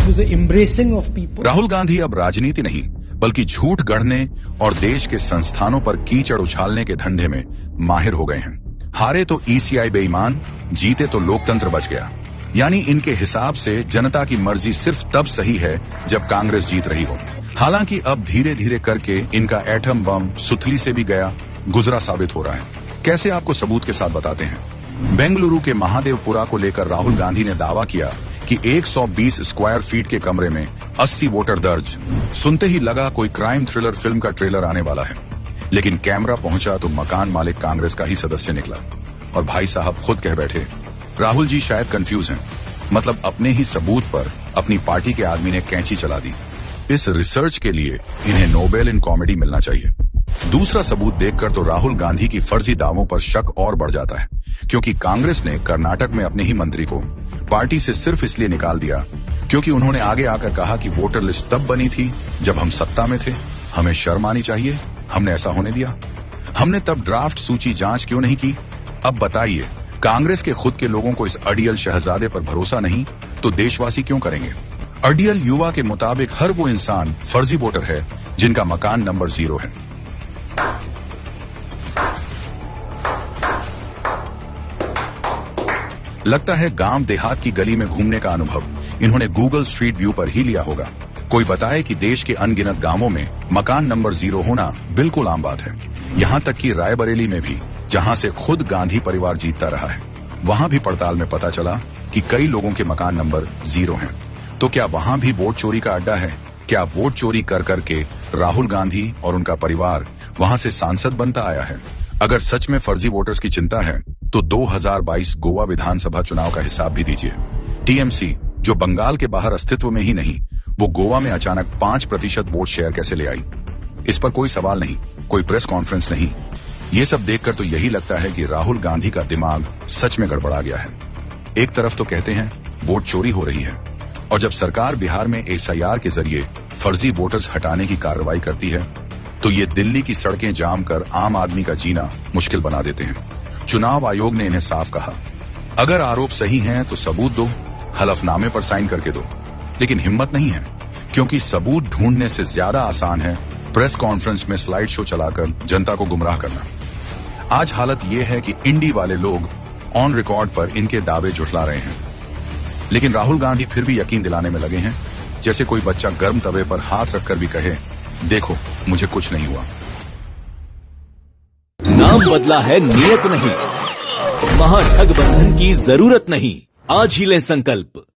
was an embracing of people. Rahul Gandhi अब राजनीति नहीं बल्कि झूठ गढ़ने और देश के संस्थानों पर कीचड़ उछालने के धंधे में माहिर हो गए हैं। हारे तो ईसीआई बेईमान, जीते तो लोकतंत्र बच गया। यानी इनके हिसाब से जनता की मर्जी सिर्फ तब सही है जब कांग्रेस जीत रही हो। हालांकि अब धीरे धीरे करके इनका एटम बम सुतली से भी गया गुजरा साबित हो रहा है। कैसे, आपको सबूत के साथ बताते हैं। बेंगलुरु के महादेवपुरा को लेकर राहुल गांधी ने दावा किया कि 120 स्क्वायर फीट के कमरे में 80 वोटर दर्ज। सुनते ही लगा कोई क्राइम थ्रिलर फिल्म का ट्रेलर आने वाला है, लेकिन कैमरा पहुंचा तो मकान मालिक कांग्रेस का ही सदस्य निकला। और भाई साहब खुद कह बैठे, राहुल जी शायद कंफ्यूज हैं, मतलब अपने ही सबूत पर अपनी पार्टी के आदमी ने कैंची चला दी। इस रिसर्च के लिए इन्हें नोबेल इन कॉमेडी मिलना चाहिए। दूसरा सबूत देखकर तो राहुल गांधी की फर्जी दावों पर शक और बढ़ जाता है, क्योंकि कांग्रेस ने कर्नाटक में अपने ही मंत्री को पार्टी से सिर्फ इसलिए निकाल दिया क्योंकि उन्होंने आगे आकर कहा कि वोटर लिस्ट तब बनी थी जब हम सत्ता में थे, हमें शर्म आनी चाहिए, हमने ऐसा होने दिया। हमने तब ड्राफ्ट सूची जांच क्यों नहीं की? अब बताइए, कांग्रेस के खुद के लोगों को इस अड़ियल शहजादे पर भरोसा नहीं तो देशवासी क्यों करेंगे? अड़ियल युवा के मुताबिक हर वो इंसान फर्जी वोटर है जिनका मकान नंबर 0 है। लगता है गांव देहात की गली में घूमने का अनुभव इन्होंने गूगल स्ट्रीट व्यू पर ही लिया होगा। कोई बताए कि देश के अनगिनत गांवों में मकान नंबर 0 होना बिल्कुल आम बात है। यहां तक कि रायबरेली में भी, जहां से खुद गांधी परिवार जीतता रहा है, वहां भी पड़ताल में पता चला कि कई लोगों के मकान नंबर 0 हैं। तो क्या वहां भी वोट चोरी का अड्डा है? क्या वोट चोरी कर करके राहुल गांधी और उनका परिवार वहां से सांसद बनता आया है? अगर सच में फर्जी वोटर्स की चिंता है तो 2022 गोवा विधानसभा चुनाव का हिसाब भी दीजिए। टीएमसी, जो बंगाल के बाहर अस्तित्व में ही नहीं, वो गोवा में अचानक 5% वोट शेयर कैसे ले आई? इस पर कोई सवाल नहीं, कोई प्रेस कॉन्फ्रेंस नहीं। ये सब देखकर तो यही लगता है कि राहुल गांधी का दिमाग सच में गड़बड़ा गया है। एक तरफ तो कहते हैं वोट चोरी हो रही है, और जब सरकार बिहार में एसआईआर के जरिए फर्जी वोटर्स हटाने की कार्रवाई करती है तो ये दिल्ली की सड़कें जाम कर आम आदमी का जीना मुश्किल बना देते हैं। चुनाव आयोग ने इन्हें साफ कहा, अगर आरोप सही हैं तो सबूत दो, हलफनामे पर साइन करके दो। लेकिन हिम्मत नहीं है, क्योंकि सबूत ढूंढने से ज्यादा आसान है प्रेस कॉन्फ्रेंस में स्लाइड शो चलाकर जनता को गुमराह करना। आज हालत यह है कि इंडी वाले लोग ऑन रिकॉर्ड पर इनके दावे झुठला रहे हैं, लेकिन राहुल गांधी फिर भी यकीन दिलाने में लगे हैं, जैसे कोई बच्चा गर्म तवे पर हाथ रखकर भी कहे, देखो मुझे कुछ नहीं हुआ। नाम बदला है, नियत नहीं। महागठबंधन की जरूरत नहीं। आज ही लें संकल्प।